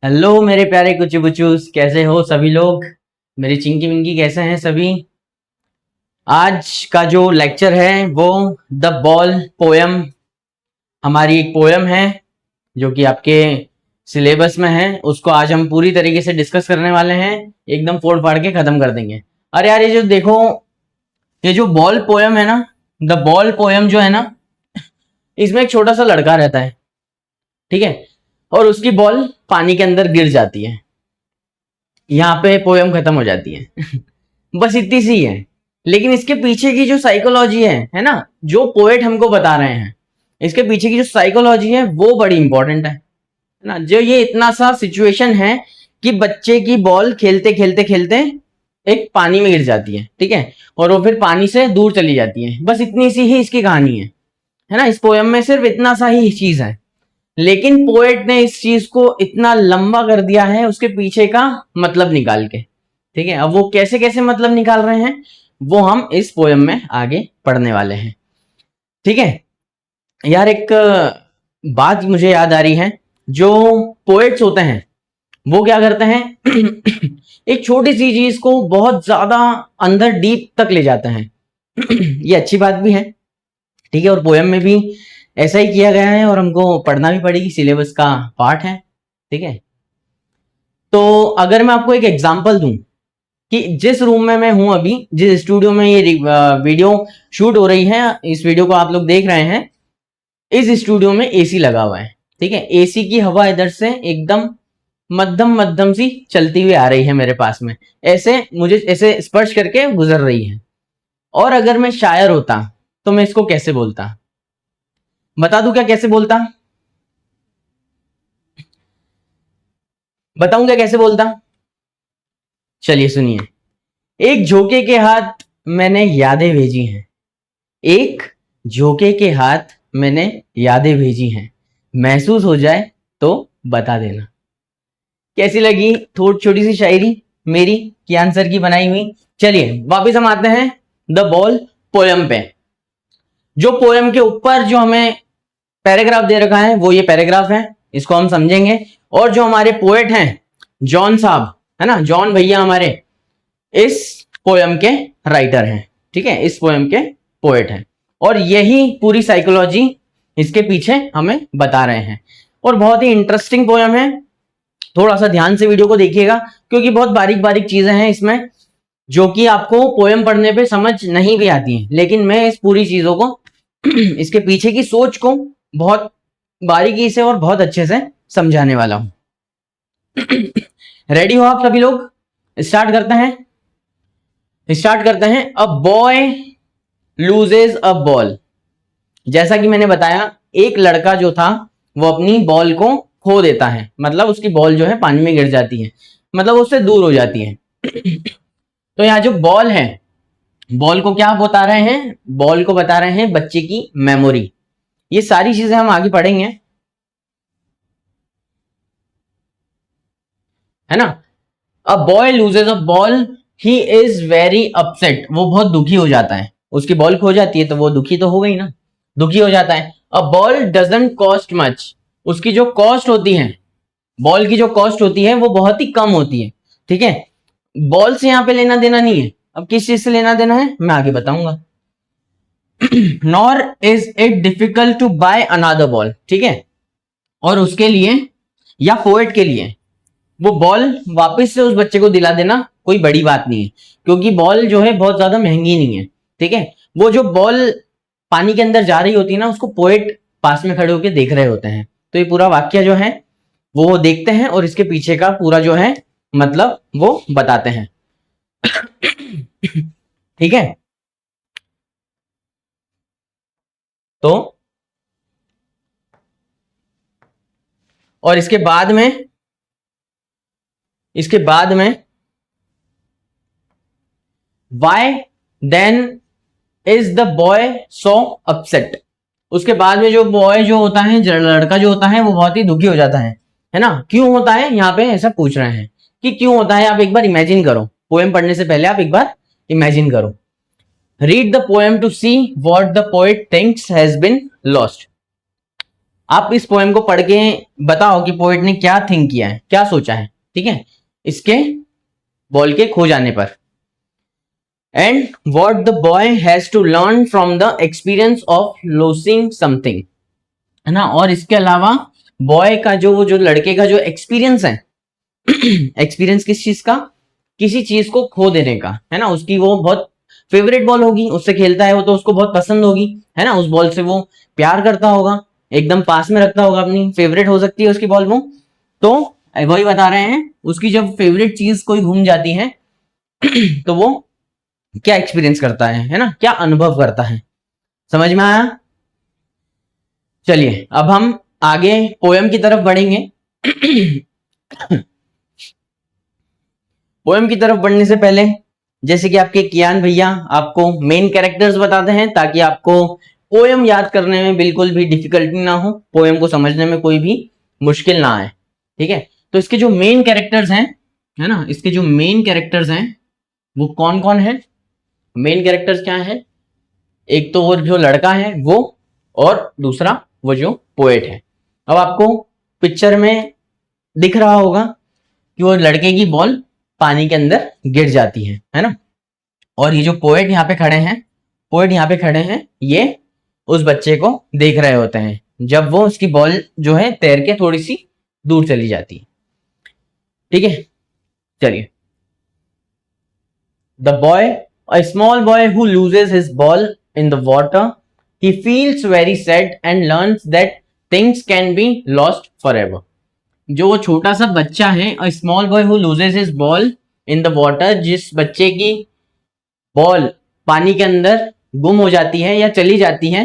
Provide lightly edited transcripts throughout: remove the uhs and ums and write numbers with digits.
Hello मेरे प्यारे कुचू बुचूस, कैसे हो सभी लोग। मेरी चिंकी विंकी कैसे हैं सभी। आज का जो लेक्चर है वो द बॉल पोयम, हमारी एक पोयम है जो कि आपके सिलेबस में है। उसको आज हम पूरी तरीके से डिस्कस करने वाले हैं, एकदम फोड़ फाड़ के खत्म कर देंगे। अरे यार, ये जो देखो, ये जो बॉल पोयम है ना, द बॉल पोयम जो है ना, इसमें एक छोटा सा लड़का रहता है, ठीक है, और उसकी बॉल पानी के अंदर गिर जाती है। यहाँ पे पोयम खत्म हो जाती है। बस इतनी सी है। लेकिन इसके पीछे की जो साइकोलॉजी है ना, जो पोएट हमको बता रहे हैं, इसके पीछे की जो साइकोलॉजी है वो बड़ी इंपॉर्टेंट है ना। जो ये इतना सा सिचुएशन है कि बच्चे की बॉल खेलते खेलते खेलते एक पानी में गिर जाती है, ठीक है, और वो फिर पानी से दूर चली जाती है। बस इतनी सी ही इसकी कहानी है ना। इस पोयम में सिर्फ इतना सा ही चीज है, लेकिन पोएट ने इस चीज को इतना लंबा कर दिया है उसके पीछे का मतलब निकाल के, ठीक है। अब वो कैसे कैसे मतलब निकाल रहे हैं वो हम इस पोयम में आगे पढ़ने वाले हैं, ठीक है। यार, एक बात मुझे याद आ रही है। जो पोएट्स होते हैं वो क्या करते हैं, एक छोटी सी चीज को बहुत ज्यादा अंदर डीप तक ले जाते हैं। ये अच्छी बात भी है, ठीक है, और पोयम में भी ऐसा ही किया गया है और हमको पढ़ना भी पड़ेगी, सिलेबस का पार्ट है, ठीक है। तो अगर मैं आपको एक एग्जांपल दूं कि जिस रूम में मैं हूं अभी, जिस स्टूडियो में ये वीडियो शूट हो रही है, इस वीडियो को आप लोग देख रहे हैं, इस स्टूडियो में एसी लगा हुआ है, ठीक है। एसी की हवा इधर से एकदम मध्यम मध्यम सी चलती हुई आ रही है मेरे पास में, ऐसे मुझे ऐसे स्पर्श करके गुजर रही है। और अगर मैं शायर होता तो मैं इसको कैसे बोलता, बता दूं क्या कैसे बोलता, बताऊं क्या कैसे बोलता। चलिए सुनिए। एक झोंके के हाथ मैंने यादें भेजी हैं, एक झोंके के हाथ मैंने यादें भेजी हैं, महसूस हो जाए तो बता देना। कैसी लगी थोड़ी छोटी सी शायरी मेरी की आंसर की बनाई हुई। चलिए वापस हम आते हैं द बॉल पोयम पे। जो पोयम के ऊपर जो हमें पैराग्राफ दे रखा है वो ये पैराग्राफ है, इसको हम समझेंगे। और जो हमारे पोएट हैं जॉन साहब, है ना, जॉन भैया हमारे इस पोयम के राइटर हैं, ठीक है, इस पोयम के पोएट हैं। और यही पूरी साइकोलॉजी इसके पीछे हमें बता रहे हैं। और बहुत ही इंटरेस्टिंग पोयम है, थोड़ा सा ध्यान से वीडियो को देखिएगा क्योंकि बहुत बारीक बारीक चीजें हैं इसमें जो कि आपको पोयम पढ़ने पे समझ नहीं भी आती है। लेकिन मैं इस पूरी चीजों को इसके पीछे की सोच को बहुत बारीकी से और बहुत अच्छे से समझाने वाला हूं। रेडी हो आप सभी लोग, स्टार्ट करते हैं। A boy loses a ball. जैसा कि मैंने बताया, एक लड़का जो था वो अपनी बॉल को खो देता है, मतलब उसकी बॉल जो है पानी में गिर जाती है, मतलब उससे दूर हो जाती है। तो यहाँ जो बॉल है, बॉल को क्या बता रहे हैं, बॉल को बता रहे हैं बच्चे की मेमोरी। ये सारी चीजें हम आगे पढ़ेंगे, है ना। A boy loses a ball, he is very upset. वो बहुत दुखी हो जाता है, उसकी बॉल खो जाती है तो वो दुखी तो हो गई ना, दुखी हो जाता है। A ball doesn't cost much, उसकी जो कॉस्ट होती है, बॉल की जो कॉस्ट होती है वो बहुत ही कम होती है, ठीक है। बॉल से यहां पे लेना देना नहीं है, अब किस चीज से लेना देना है मैं आगे बताऊंगा। Nor is it difficult to buy another ball, ठीक है। और उसके लिए या पोएट के लिए वो बॉल वापस से उस बच्चे को दिला देना कोई बड़ी बात नहीं है, क्योंकि बॉल जो है बहुत ज्यादा महंगी नहीं है, ठीक है। वो जो बॉल पानी के अंदर जा रही होती है ना, उसको पोएट पास में खड़े होकर देख रहे होते हैं। तो ये पूरा वाक्य जो है वो देखते हैं और इसके पीछे का पूरा जो है मतलब वो बताते हैं। ठीक है, तो और इसके बाद में why then is the boy so upset. उसके बाद में जो बॉय जो होता है, लड़का जो होता है वो बहुत ही दुखी हो जाता है ना। क्यों होता है यहाँ पे ऐसा पूछ रहे हैं कि क्यों होता है। आप एक बार इमेजिन करो, पोएम पढ़ने से पहले आप एक बार इमेजिन करो। Read the poem to see what the poet thinks has been lost. आप इस पोएम को पढ़ के बताओ कि पोएट ने क्या थिंक किया है, क्या सोचा है, ठीक है, इसके बॉल के खो जाने पर। And what the boy has to learn from the experience of losing something, है ना। और इसके अलावा बॉय का जो लड़के का जो एक्सपीरियंस है एक्सपीरियंस किस चीज का, किसी चीज को खो देने का, है ना। उसकी वो बहुत फेवरेट बॉल होगी, उससे खेलता है वो, तो उसको बहुत पसंद होगी, है ना। उस बॉल से वो प्यार करता होगा, एकदम पास में रखता होगा, अपनी फेवरेट हो सकती है उसकी बॉल वो। तो वही बता रहे हैं, उसकी जब फेवरेट चीज कोई घूम जाती है तो वो क्या एक्सपीरियंस करता है ना, क्या अनुभव करता है। समझ में आया? चलिए अब हम आगे पोयम की तरफ बढ़ेंगे। पोएम की तरफ बढ़ने से पहले, जैसे कि आपके कियान भैया आपको मेन कैरेक्टर्स बताते हैं, ताकि आपको पोएम याद करने में बिल्कुल भी डिफिकल्टी ना हो, पोएम को समझने में कोई भी मुश्किल ना आए, ठीक है। तो इसके जो मेन कैरेक्टर्स हैं, है ना, इसके जो मेन कैरेक्टर्स हैं वो कौन कौन है। मेन कैरेक्टर्स क्या है, एक तो वो जो लड़का है वो, और दूसरा वो जो पोएट है। अब आपको पिक्चर में दिख रहा होगा कि वो लड़के की बॉल पानी के अंदर गिर जाती है ना। और ये जो पोएट यहाँ पे खड़े हैं, पोएट यहाँ पे खड़े हैं, ये उस बच्चे को देख रहे होते हैं जब वो उसकी बॉल जो है तैर के थोड़ी सी दूर चली जाती है, ठीक है। चलिए, the boy, a small boy who loses his ball in the water, he feels very sad and learns that things can be lost for ever. जो वो छोटा सा बच्चा है, a small boy who loses his ball in the water, जिस बच्चे की ball पानी के अंदर गुम हो जाती है या चली जाती है,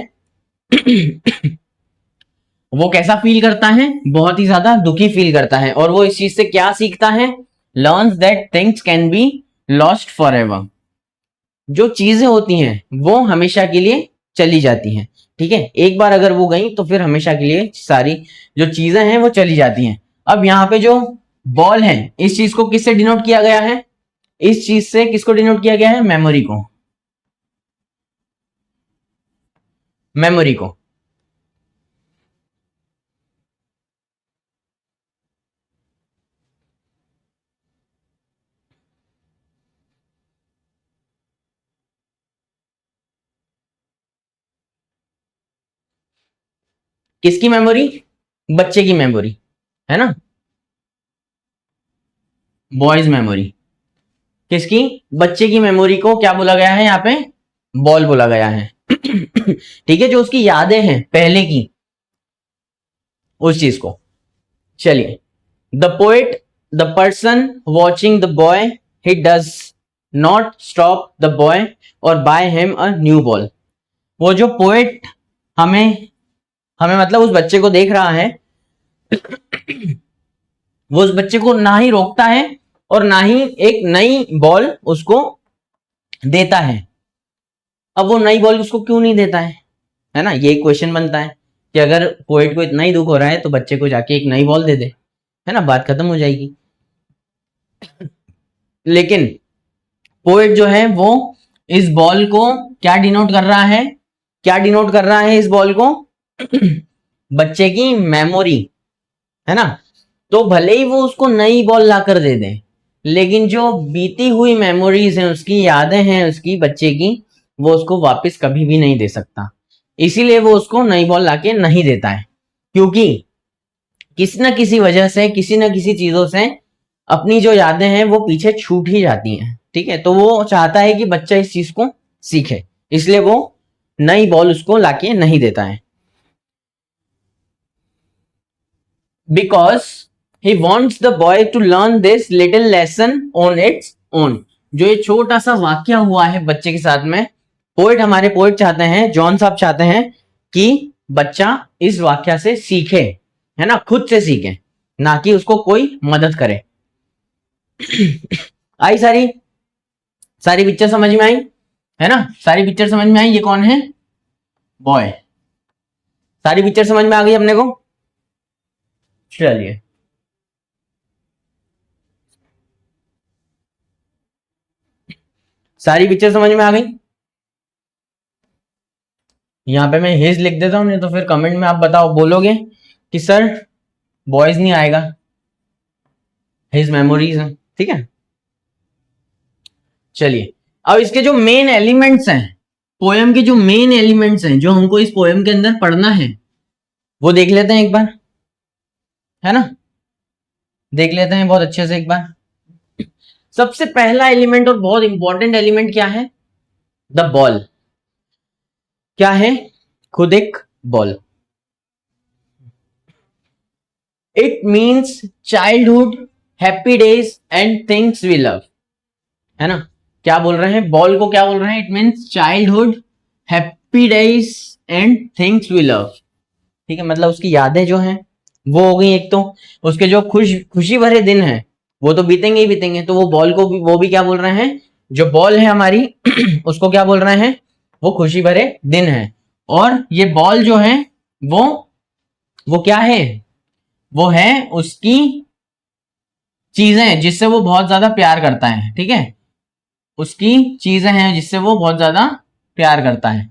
वो कैसा फील करता है, बहुत ही ज्यादा दुखी फील करता है। और वो इस चीज से क्या सीखता है, learns that things can be lost for ever. जो चीजें होती हैं वो हमेशा के लिए चली जाती हैं, ठीक है। एक बार अगर वो गई तो फिर हमेशा के लिए सारी जो चीजें हैं वो चली जाती हैं। अब यहाँ पे जो बॉल है, इस चीज को किससे डिनोट किया गया है, इस चीज से किसको डिनोट किया गया है, मेमोरी को, मेमोरी को। किसकी मेमोरी, बच्चे की मेमोरी, है ना, बॉयज मेमोरी। किसकी, बच्चे की मेमोरी को क्या बोला गया है यहाँ पे, बॉल बोला गया है। ठीक है, जो उसकी यादें हैं पहले की, उस चीज को। चलिए, the poet, the person watching the boy, he does not stop the boy और buy him a new ball. वो जो पोएट हमें हमें मतलब उस बच्चे को देख रहा है, वो उस बच्चे को ना ही रोकता है और ना ही एक नई बॉल उसको देता है। अब वो नई बॉल उसको क्यों नहीं देता है ना, ये क्वेश्चन बनता है कि अगर पोएट को इतना ही दुख हो रहा है तो बच्चे को जाके एक नई बॉल दे दे, है ना, बात खत्म हो जाएगी। लेकिन पोएट जो है वो इस बॉल को क्या डिनोट कर रहा है, क्या डिनोट कर रहा है इस बॉल को, बच्चे की मेमोरी, है ना। तो भले ही वो उसको नई बॉल लाकर दे दे, लेकिन जो बीती हुई मेमोरीज हैं, उसकी यादें हैं उसकी बच्चे की, वो उसको वापस कभी भी नहीं दे सकता। इसीलिए वो उसको नई बॉल लाके नहीं देता है, क्योंकि किसी ना किसी वजह से, किसी ना किसी चीजों से अपनी जो यादें हैं वो पीछे छूट ही जाती हैं, ठीक है। तो वो चाहता है कि बच्चा इस चीज को सीखे, इसलिए वो नई बॉल उसको लाके नहीं देता है। Because he wants the boy to learn this little lesson on its own. जो ये छोटा सा वाक्य हुआ है बच्चे के साथ में, पोएट, हमारे पोएट चाहते हैं, जॉन साहब चाहते हैं कि बच्चा इस वाक्य से सीखे, है ना, खुद से सीखे, ना कि उसको कोई मदद करे। आई सारी, सारी पिक्चर समझ में आई, है ना, सारी पिक्चर समझ में आई, ये कौन है, बॉय। सारी पिक्चर समझ में आ गई अपने को। चलिए, सारी पिक्चर समझ में आ गई। यहाँ पे मैं हिज लिख देता हूँ, नहीं तो फिर कमेंट में आप बताओ बोलोगे कि सर बॉयज नहीं आएगा, हिज मेमोरीज है। ठीक है, चलिए अब इसके जो मेन एलिमेंट्स हैं, पोएम के जो मेन एलिमेंट्स हैं जो हमको इस पोएम के अंदर पढ़ना है वो देख लेते हैं एक बार, है ना, देख लेते हैं बहुत अच्छे से एक बार। सबसे पहला एलिमेंट और बहुत इंपॉर्टेंट एलिमेंट क्या है? The ball. क्या है? खुद एक ball. It means childhood, happy days and things we love, है ना। क्या बोल रहे हैं? बॉल को क्या बोल रहे हैं? It means childhood, happy days and things we love. ठीक है, मतलब उसकी यादें जो हैं वो हो गई एक, तो उसके जो खुशी भरे दिन हैं वो तो बीतेंगे ही बीतेंगे, तो वो बॉल को भी, वो भी क्या बोल रहे हैं, जो बॉल है हमारी उसको क्या बोल रहे हैं? वो खुशी भरे दिन है। और ये बॉल जो है वो क्या है? वो है उसकी चीजें जिससे वो बहुत ज्यादा प्यार करता है। ठीक है, उसकी चीजें हैं जिससे वो बहुत ज्यादा प्यार करता है।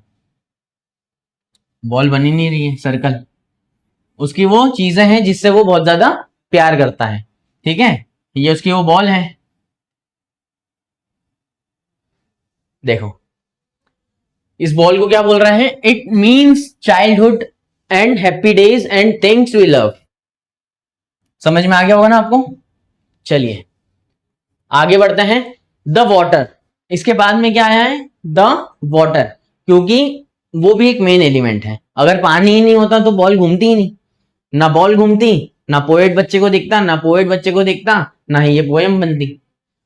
बॉल बन ही नहीं रही है, सर्कल। उसकी वो चीजें हैं जिससे वो बहुत ज्यादा प्यार करता है। ठीक है, ये उसकी वो बॉल है। देखो इस बॉल को क्या बोल रहे हैं? It means childhood and happy days and things we love. समझ में आ गया होगा ना आपको? चलिए आगे बढ़ते हैं। द वॉटर, इसके बाद में क्या आया है? द वॉटर, क्योंकि वो भी एक मेन एलिमेंट है। अगर पानी ही नहीं होता तो बॉल घूमती ही नहीं, ना बॉल घूमती, ना पोएट बच्चे को दिखता, ना पोएट बच्चे को दिखता, ना ही ये पोएम बनती।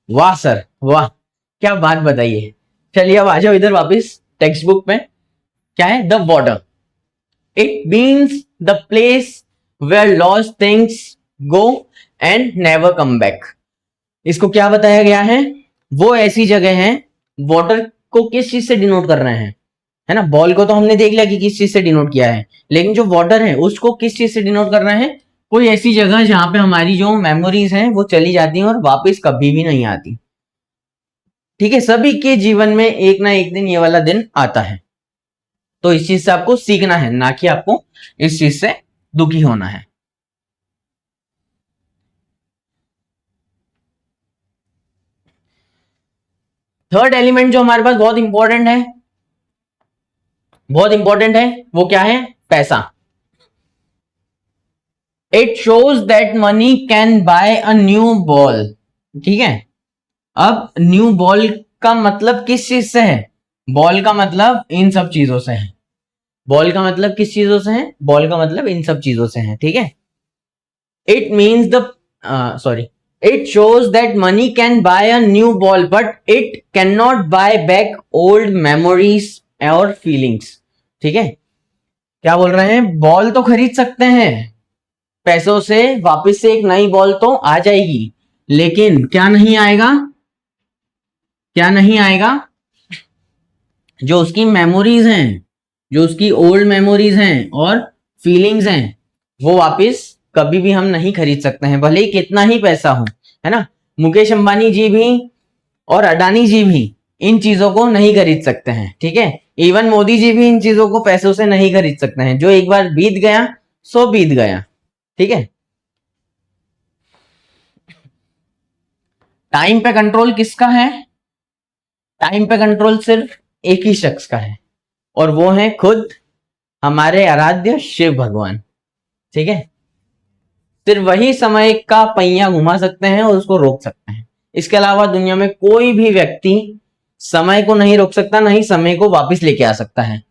वाह सर वाह, क्या बात बताइए। चलिए अब आ जाओ इधर वापिस टेक्स्ट बुक में। क्या है? The water. It means the place where lost things go and never come back. इसको क्या बताया गया है? वो ऐसी जगह है, वाटर को किस चीज से डिनोट कर रहे हैं, है ना। बॉल को तो हमने देख लिया कि किस चीज से डिनोट किया है, लेकिन जो वाटर है उसको किस चीज से डिनोट कर रहे हैं? कोई ऐसी जगह जहां पे हमारी जो मेमोरीज हैं वो चली जाती हैं और वापस कभी भी नहीं आती। ठीक है, सभी के जीवन में एक ना एक दिन ये वाला दिन आता है, तो इस चीज से आपको सीखना है, ना कि आपको इस चीज से दुखी होना है। थर्ड एलिमेंट जो हमारे पास बहुत इंपॉर्टेंट है, बहुत इंपॉर्टेंट है, वो क्या है? पैसा। It shows that money can buy a new ball. ठीक है, अब न्यू बॉल का मतलब किस चीज से है? बॉल का मतलब इन सब चीजों से है। बॉल का मतलब किस चीजों से है? बॉल का मतलब इन सब चीजों से है। ठीक है, it means the sorry, it shows that money can buy a new ball but it can not buy back old memories और फीलिंग्स। ठीक है, क्या बोल रहे हैं? बॉल तो खरीद सकते हैं पैसों से, वापस से एक नई बॉल तो आ जाएगी, लेकिन क्या नहीं आएगा? क्या नहीं आएगा? जो उसकी मेमोरीज हैं, जो उसकी ओल्ड मेमोरीज हैं और फीलिंग्स हैं, वो वापस कभी भी हम नहीं खरीद सकते हैं, भले ही कितना ही पैसा हो, है ना। मुकेश अंबानी जी भी और अडानी जी भी इन चीजों को नहीं खरीद सकते हैं। ठीक है, इवन मोदी जी भी इन चीजों को पैसों से नहीं खरीद सकते हैं। जो एक बार बीत गया सो बीत गया। ठीक है, टाइम पे कंट्रोल किसका है? टाइम पे कंट्रोल सिर्फ एक ही शख्स का है, और वो है खुद हमारे आराध्य शिव भगवान। ठीक है, सिर्फ वही समय का पहिया घुमा सकते हैं और उसको रोक सकते हैं। इसके अलावा दुनिया में कोई भी व्यक्ति समय को नहीं रोक सकता, नहीं समय को वापस लेके आ सकता है।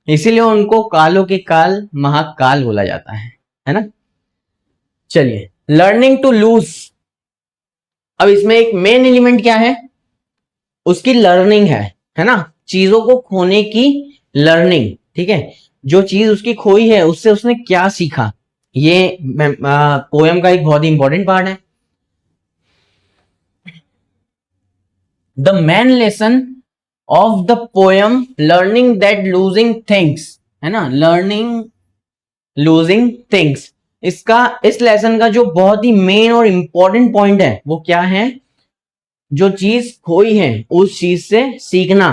इसीलिए उनको कालों के काल महाकाल बोला जाता है ना। चलिए, लर्निंग टू लूज। अब इसमें एक मेन एलिमेंट क्या है? उसकी लर्निंग है ना, चीजों को खोने की लर्निंग। ठीक है, जो चीज उसकी खोई है उससे उसने क्या सीखा, ये पोएम का एक बहुत ही इंपॉर्टेंट पार्ट है। The main lesson of the poem learning that losing things, है ना, लर्निंग लूजिंग थिंग्स। इसका, इस लेसन का जो बहुत ही मेन और इंपॉर्टेंट पॉइंट है वो क्या है? जो चीज खोई है उस चीज से सीखना।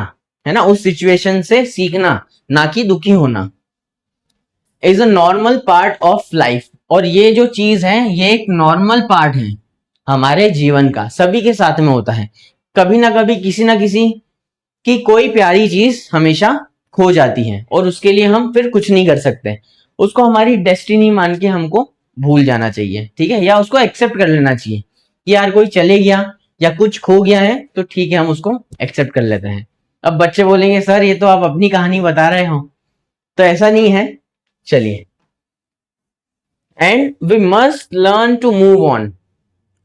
है ना, उस सिचुएशन से सीखना, ना कि दुखी होना, is a normal part of life. और ये जो चीज है ये एक नॉर्मल पार्ट है हमारे जीवन का, सभी के साथ में होता है। कभी ना कभी किसी ना किसी की कोई प्यारी चीज हमेशा खो जाती है और उसके लिए हम फिर कुछ नहीं कर सकते, उसको हमारी डेस्टिनी मान के हमको भूल जाना चाहिए, ठीक है, या उसको एक्सेप्ट कर लेना चाहिए कि यार कोई चले गया या कुछ खो गया है तो ठीक है, हम उसको एक्सेप्ट कर लेते हैं। अब बच्चे बोलेंगे सर ये तो आप अपनी कहानी बता रहे हो, तो ऐसा नहीं है। चलिए, and we must learn to move on.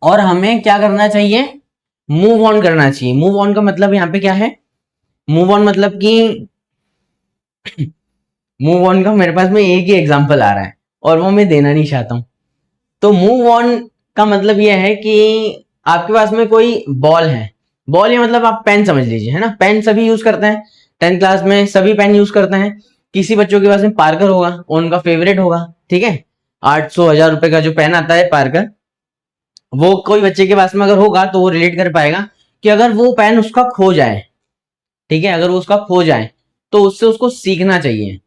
और हमें क्या करना चाहिए? मूव ऑन करना चाहिए। मूव ऑन का मतलब यहाँ पे क्या है? मूव ऑन मतलब कि मूव ऑन का मेरे पास में एक ही एग्जांपल आ रहा है और वो मैं देना नहीं चाहता हूं। तो मूव ऑन का मतलब ये है कि आपके पास में कोई बॉल है, बॉल ये मतलब आप पेन समझ लीजिए, है ना, पेन सभी यूज करते हैं, 10th क्लास में सभी पेन यूज करते हैं। किसी बच्चों के पास में पार्कर होगा, उनका फेवरेट होगा, ठीक है, 800 1000 रुपए का जो पेन आता है पार्कर, वो कोई बच्चे के पास में अगर होगा तो वो रिलेट कर पाएगा कि अगर वो पेन उसका खो जाए, ठीक है, अगर वो उसका खो जाए तो उससे उसको सीखना चाहिए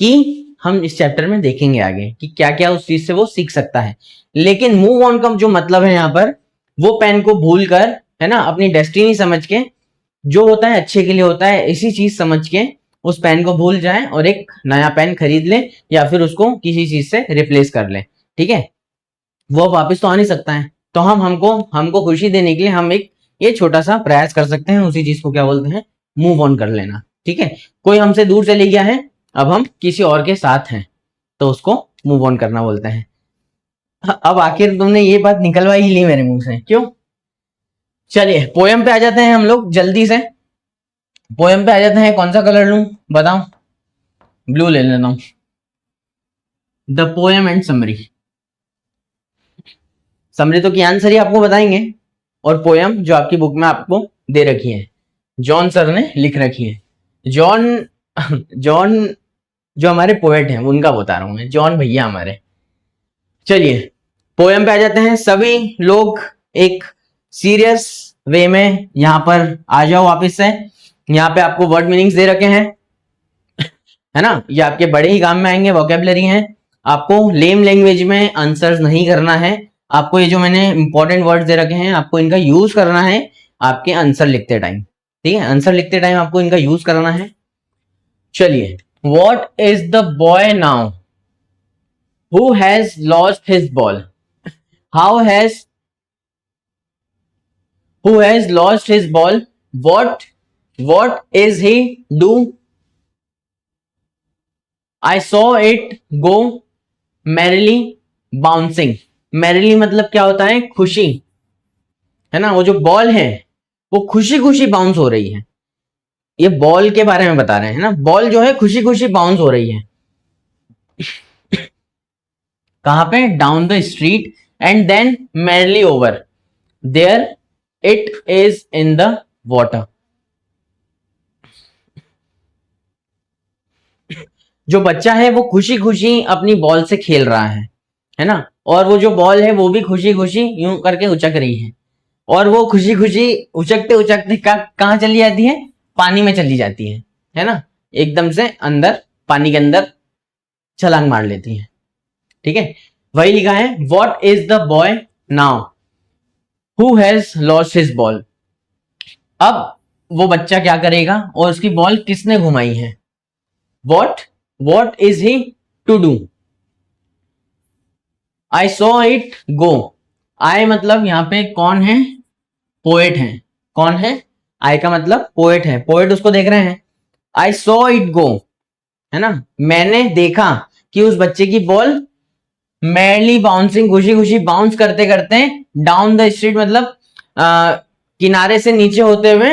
कि हम इस चैप्टर में देखेंगे आगे कि क्या क्या उस चीज से वो सीख सकता है। लेकिन मूव ऑन का जो मतलब है यहाँ पर, वो पेन को भूल कर, है ना, अपनी डेस्टिनी समझ के, जो होता है अच्छे के लिए होता है, इसी चीज समझ के उस पेन को भूल जाए और एक नया पेन खरीद ले या फिर उसको किसी चीज से रिप्लेस कर ले, ठीक है। वो वापस तो आ नहीं सकता है, तो हम हमको हमको खुशी देने के लिए हम एक ये छोटा सा प्रयास कर सकते हैं, उसी चीज को क्या बोलते हैं? मूव ऑन कर लेना, ठीक है। कोई हमसे दूर चले गया है, अब हम किसी और के साथ हैं, तो उसको मूव ऑन करना बोलते हैं। अब आखिर तुमने ये बात निकलवा ही ली मेरे मुंह से, क्यों? चलिए पोयम पे आ जाते हैं हम लोग जल्दी से। पोयम पे आ जाते हैं, कौन सा कलर लूं बताओ? ब्लू ले लेता हूं। The poem and summary. Summary तो की आंसर ही आपको बताएंगे, और पोयम जो आपकी बुक में आपको दे रखी है, जॉन सर ने लिख रखी है। जॉन जॉन जो हमारे पोएट हैं उनका बता रहा हूं मैं, जॉन भैया हमारे। चलिए पोयम पे आ जाते हैं सभी लोग, एक सीरियस वे में यहाँ पर आ जाओ वापस से। यहाँ पे आपको वर्ड मीनिंग्स दे रखे हैं, है ना, ये आपके बड़े ही काम में आएंगे, वोकेबलरी है। आपको लेम लैंग्वेज में आंसर्स नहीं करना है, आपको ये जो मैंने इंपॉर्टेंट वर्ड्स दे रखे हैं आपको इनका यूज करना है आपके आंसर लिखते टाइम, ठीक है, आंसर लिखते टाइम आपको इनका यूज करना है। चलिए, what is the boy now who has lost his ball? How has who has lost his ball? What is he do? I saw it go merrily bouncing. Merrily मतलब क्या होता है? खुशी, है ना, वो जो बॉल है वो खुशी खुशी बाउंस हो रही है। ये बॉल के बारे में बता रहे हैं ना, बॉल जो है खुशी खुशी बाउंस हो रही है। कहां पे? Down the street and then merrily over there it is in the water. जो बच्चा है वो खुशी खुशी अपनी बॉल से खेल रहा है ना, और वो जो बॉल है वो भी खुशी खुशी यूं करके उचक रही है, और वो खुशी खुशी उचकते उचकते कहाँ चली जाती है? पानी में चली जाती है ना, एकदम से अंदर पानी के अंदर छलांग मार लेती है, ठीक है। वही लिखा है, what is the boy now who has lost his ball. अब वो बच्चा क्या करेगा और उसकी बॉल किसने घुमाई है? What what is he to do? I saw it go. I मतलब यहाँ पे कौन है? पोएट है। कौन है? आई का मतलब पोएट है, पोएट उसको देख रहे हैं। आई सॉ इट गो, है ना, मैंने देखा कि उस बच्चे की बॉल मैरली बाउंसिंग, खुशी खुशी बाउंस करते करते डाउन द स्ट्रीट मतलब किनारे से नीचे होते हुए,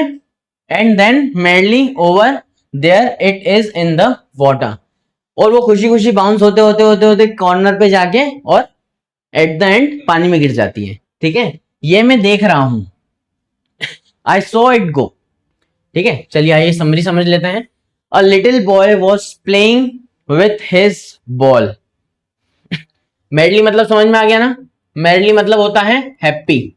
and then merrily over there it is in the water, और वो खुशी खुशी बाउंस होते होते होते होते कॉर्नर पे जाके और एट द एंड पानी में गिर जाती है, ठीक है। ये मैं देख रहा हूं, आई सॉ इट गो, ठीक है। चलिए आइए समरी समझ लेते हैं। A little boy was playing with his ball. Madly मतलब समझ में आ गया ना? मैडली मतलब होता है happy.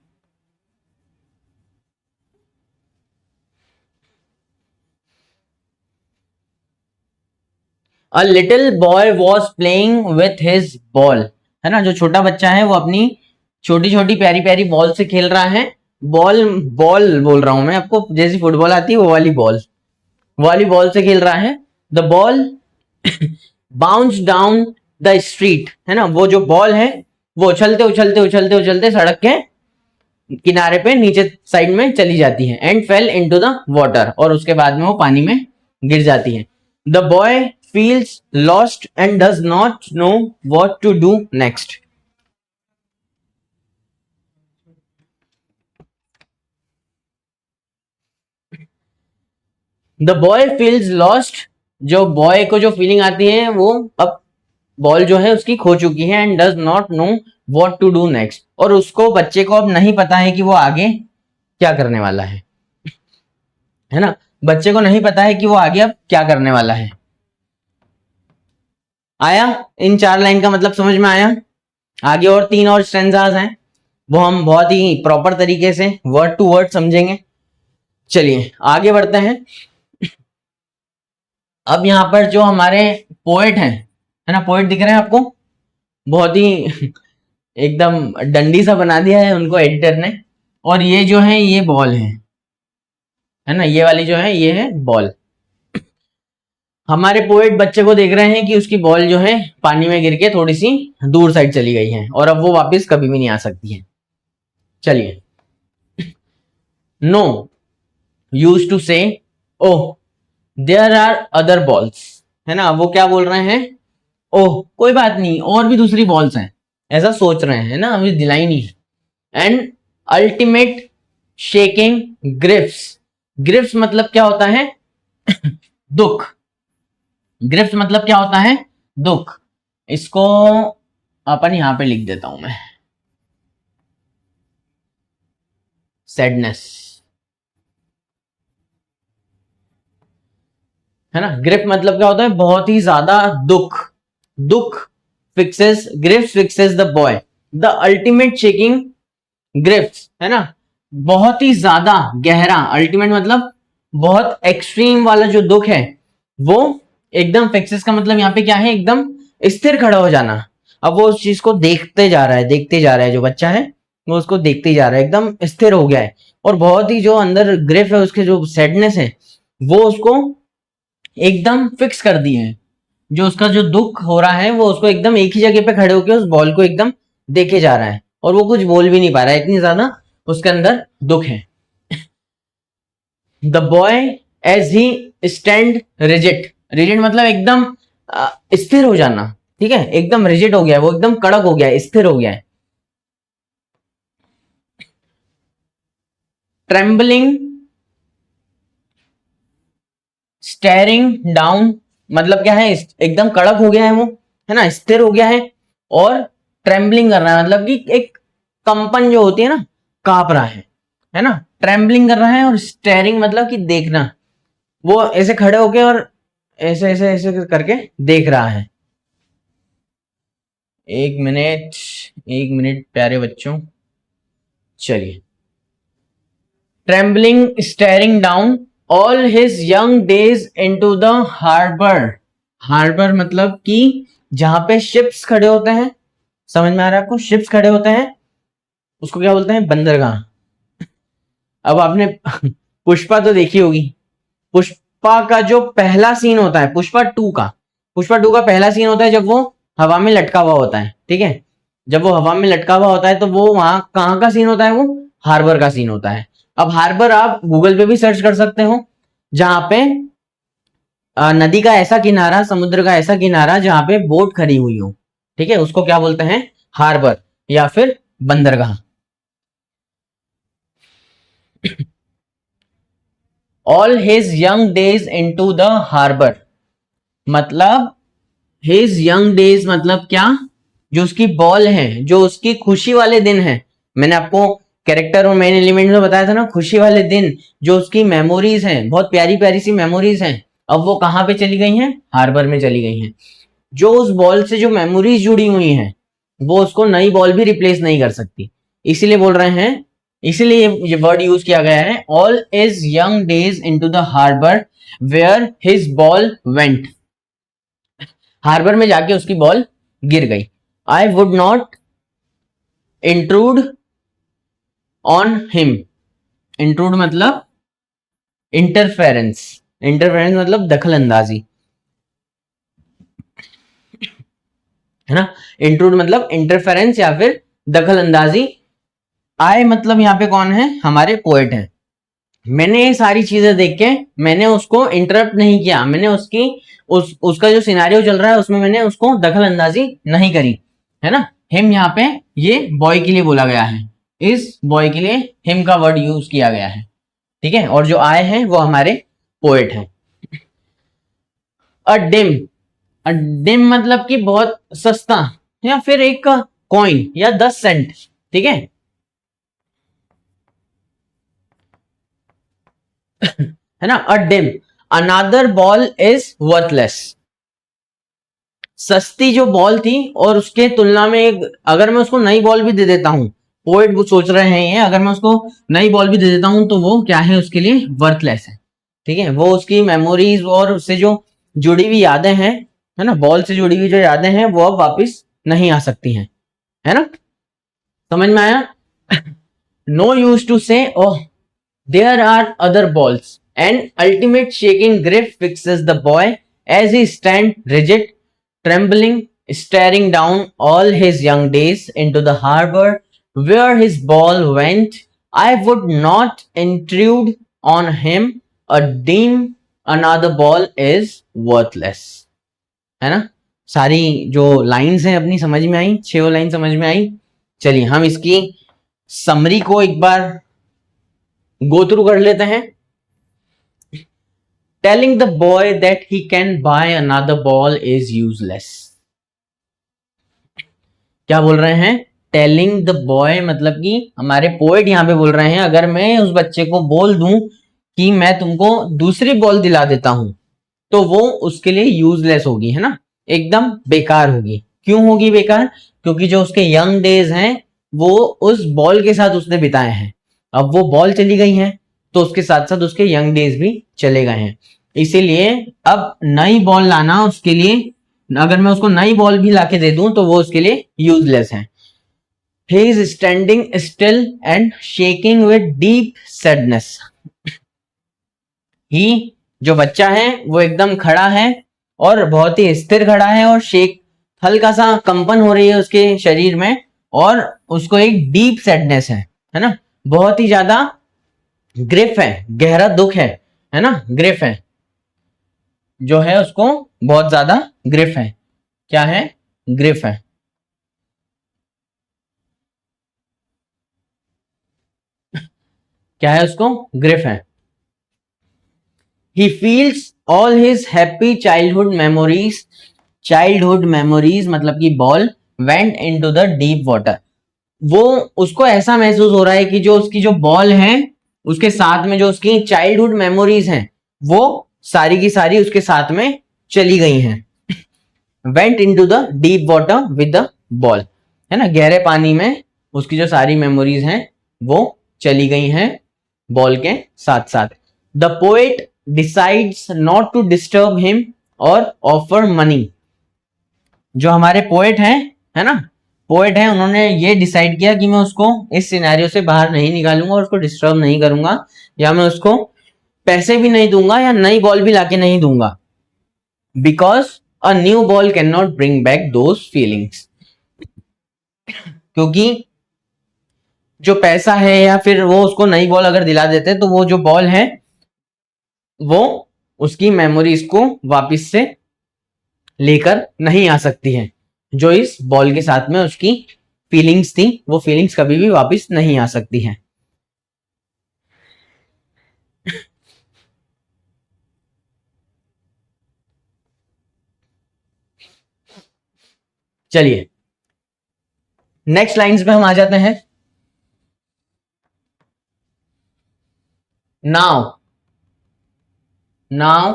A little boy was playing with his ball, है ना, जो छोटा बच्चा है वो अपनी छोटी छोटी प्यारी प्यारी बॉल से खेल रहा है। बॉल बॉल बोल रहा हूं मैं आपको, जैसी फुटबॉल आती है वो वाली बॉल से खेल रहा है। The ball bounce down the street, है ना, वो जो बॉल है वो उछलते उछलते उछलते उछलते सड़क के किनारे पे नीचे साइड में चली जाती है। And fail into the water, और उसके बाद में वो पानी में गिर जाती है। The boy feels lost and does not know what to do next. The boy feels lost, जो बॉय को जो फीलिंग आती है वो अब बॉल जो है उसकी खो चुकी है। And does not know what to do next, और उसको बच्चे को अब नहीं पता है कि वो आगे क्या करने वाला है ना, बच्चे को नहीं पता है कि वो आगे अब क्या करने वाला है। आया, इन 4 लाइन का मतलब समझ में आया। आगे और 3 और स्टेंजास हैं, वो हम बहुत ही प्रॉपर तरीके से वर्ड टू वर्ड समझेंगे। चलिए आगे बढ़ते हैं। अब यहाँ पर जो हमारे पोएट हैं, है ना, पोएट दिख रहे हैं आपको, बहुत ही एकदम डंडी सा बना दिया है उनको एडिटर ने। और ये जो है ये बॉल है ना, ये वाली जो है ये है बॉल। हमारे पोएट बच्चे को देख रहे हैं कि उसकी बॉल जो है पानी में गिर के थोड़ी सी दूर साइड चली गई है, और अब वो वापस कभी भी नहीं आ सकती है। चलिए, no use to say oh there are other balls, है ना, वो क्या बोल रहे हैं, ओह कोई बात नहीं और भी दूसरी बॉल्स हैं, ऐसा सोच रहे हैं ना, अभी दिलाई नहीं है। And ultimate shaking grips, grips मतलब क्या होता है दुख, ग्रिप्स मतलब क्या होता है दुख। इसको अपन यहां पे लिख देता हूं मैं, सैडनेस, है ना। ग्रिप मतलब क्या होता है बहुत ही ज्यादा दुख, दुख fixes grips fixes the boy, the ultimate shaking grips, है ना, बहुत ही ज्यादा गहरा, अल्टीमेट मतलब बहुत एक्सट्रीम वाला जो दुख है वो एकदम, फिक्सेस का मतलब यहाँ पे क्या है, एकदम स्थिर खड़ा हो जाना। अब वो उस चीज को देखते जा रहा है, देखते जा रहा है, जो बच्चा है वो उसको देखते ही जा रहा है, एकदम स्थिर हो गया है। और बहुत ही जो अंदर ग्रिफ है उसके, जो सैडनेस है वो उसको एकदम फिक्स कर दिए हैं। जो उसका जो दुख हो रहा है वो उसको एकदम एक ही जगह पे खड़े होकर उस बॉल को एकदम देखे जा रहा है, और वो कुछ बोल भी नहीं पा रहा है, इतनी ज्यादा उसके अंदर दुख है। The boy as he stand rigid, rigid मतलब एकदम स्थिर हो जाना, ठीक है, एकदम रिजिड हो गया है, वो एकदम कड़क हो गया है, स्थिर हो गया है। ट्रेम्बलिंग स्टेरिंग डाउन मतलब क्या है, एकदम कड़क हो गया है वो, है ना, स्थिर हो गया है। और ट्रेम्बलिंग कर रहा है मतलब कि एक कंपन जो होती है ना, कांप रहा है ना, ट्रेम्बलिंग कर रहा है। और स्टेरिंग मतलब कि देखना, वो ऐसे खड़े होके और ऐसे ऐसे ऐसे करके देख रहा है। एक मिनट, एक मिनट प्यारे बच्चों, चलिए। Trembling staring down all his young days into the harbour, harbour मतलब कि जहां पे शिप्स खड़े होते हैं, समझ में आ रहा है आपको, शिप्स खड़े होते हैं उसको क्या बोलते हैं, बंदरगाह। अब आपने पुष्पा तो देखी होगी, पुष्पा का जो पहला सीन होता है, पुष्पा टू का पहला सीन होता है जब वो हवा में लटका हुआ होता है, ठीक है, जब वो हवा में लटका हुआ होता है तो वो वहां कहाँ का सीन होता है, वो हार्बर का सीन होता है। अब हार्बर आप गूगल पे भी सर्च कर सकते हो, जहां पे नदी का ऐसा किनारा, समुद्र का ऐसा किनारा जहां पे बोट खड़ी हुई हो, ठीक है, उसको क्या बोलते हैं, हार्बर या फिर बंदरगाह। All his young days into the harbour मतलब हिज यंग डेज मतलब क्या, जो उसकी बॉल है, जो उसकी खुशी वाले दिन है, मैंने आपको कैरेक्टर और मेन एलिमेंट में बताया था ना, खुशी वाले दिन, जो उसकी मेमोरीज हैं, बहुत प्यारी प्यारी सी मेमोरीज हैं, अब वो कहां पे चली गई हैं, हार्बर में चली गई हैं। जो उस बॉल से जो मेमोरीज जुड़ी हुई हैं वो उसको नई बॉल भी रिप्लेस नहीं कर सकती, इसीलिए बोल रहे हैं, इसीलिए ये वर्ड यूज किया गया है, all his young days into the harbour where his ball went. हार्बर में जाके उसकी बॉल गिर गई। I would not intrude on him. Intrude मतलब इंटरफेरेंस, इंटरफेरेंस मतलब दखल अंदाजी, है ना। इंट्रूड मतलब इंटरफेरेंस या फिर दखल अंदाजी। आई मतलब यहाँ पे कौन है, हमारे पोएट हैं। मैंने ये सारी चीजें देख के मैंने उसको इंटरप्ट नहीं किया, मैंने उसका जो सिनेरियो चल रहा है उसमें मैंने उसको दखल अंदाजी नहीं करी, है ना। हिम यहाँ पे ये बॉय के लिए बोला गया है, इस बॉय के लिए हिम का वर्ड यूज किया गया है, ठीक है। और जो आए हैं वो हमारे पोएट हैं। अ डिम, अ डिम मतलब कि बहुत सस्ता, या फिर एक कॉइन या 10 सेंट, ठीक है। है ना। A dim, another ball is worthless. सस्ती जो बॉल थी और उसके तुलना में एक, अगर मैं उसको नई बॉल भी दे देता हूं, पोएट वो सोच रहे हैं ये, अगर मैं उसको नई बॉल भी दे देता हूं तो वो क्या है, उसके लिए वर्थलेस है, ठीक है। वो उसकी मेमोरीज और उससे जो जुड़ी हुई यादें हैं, है ना, बॉल से जुड़ी हुई जो यादें हैं वो अब वापस नहीं आ सकती हैं, है ना। समझ में आया। No use to say oh there are other balls and ultimate shaking grip fixes the boy as he stand rigid trembling, staring down all his young days into the harbor where his ball went. I would not intrude on him, a deem another ball is worthless, है ना। सारी जो lines हैं अपनी समझ में आई, 6 line समझ में आई। चलिए हम इसकी समरी को एक बार गो थ्रू कर लेते हैं। Telling the boy that he can buy another ball is useless. क्या बोल रहे हैं, टेलिंग द बॉय मतलब कि हमारे पोएट यहाँ पे बोल रहे हैं, अगर मैं उस बच्चे को बोल दूं कि मैं तुमको दूसरी बॉल दिला देता हूं तो वो उसके लिए यूजलेस होगी, है ना, एकदम बेकार होगी। क्यों होगी बेकार, क्योंकि जो उसके यंग डेज हैं वो उस बॉल के साथ उसने बिताए हैं। अब वो बॉल चली गई है तो उसके साथ साथ उसके यंग डेज भी चले गए हैं, इसीलिए अब नई बॉल लाना उसके लिए, अगर मैं उसको नई बॉल भी लाके दे दूं तो वो उसके लिए यूजलेस है। He is standing still and shaking with deep sadness. ही जो बच्चा है वो एकदम खड़ा है और बहुत ही स्थिर खड़ा है, और शेक हल्का सा कंपन हो रही है उसके शरीर में, और उसको एक डीप सैडनेस है ना, बहुत ही ज्यादा ग्रिफ है, गहरा दुख है ना, ग्रिफ है जो है उसको बहुत ज्यादा ग्रिफ है। क्या है, ग्रिफ है। क्या है, उसको ग्रिफ है। He feels all his happy childhood memories, childhood memories मतलब कि ball went into the deep water. वो उसको ऐसा महसूस हो रहा है कि जो उसकी जो बॉल है उसके साथ में जो उसकी चाइल्डहुड मेमोरीज हैं वो सारी की सारी उसके साथ में चली गई हैं। Went into the deep water with the ball, है ना, गहरे पानी में उसकी जो सारी मेमोरीज हैं वो चली गई हैं बॉल के साथ साथ। The poet decides not to disturb him और ऑफर मनी। जो हमारे पोएट हैं, है ना, पोएट हैं, उन्होंने ये डिसाइड किया कि मैं उसको इस सिनेरियो से बाहर नहीं निकालूंगा और उसको डिस्टर्ब नहीं करूंगा, या मैं उसको पैसे भी नहीं दूंगा या नई बॉल भी लाके नहीं दूंगा, because a new ball can not bring back those feelings. क्योंकि जो पैसा है या फिर वो उसको नई बॉल अगर दिला देते तो वो जो बॉल है वो उसकी मेमोरीज को वापस से लेकर नहीं आ सकती है। जो इस बॉल के साथ में उसकी फीलिंग्स थी वो फीलिंग्स कभी भी वापस नहीं आ सकती हैं। चलिए नेक्स्ट लाइंस पे हम आ जाते हैं। Now now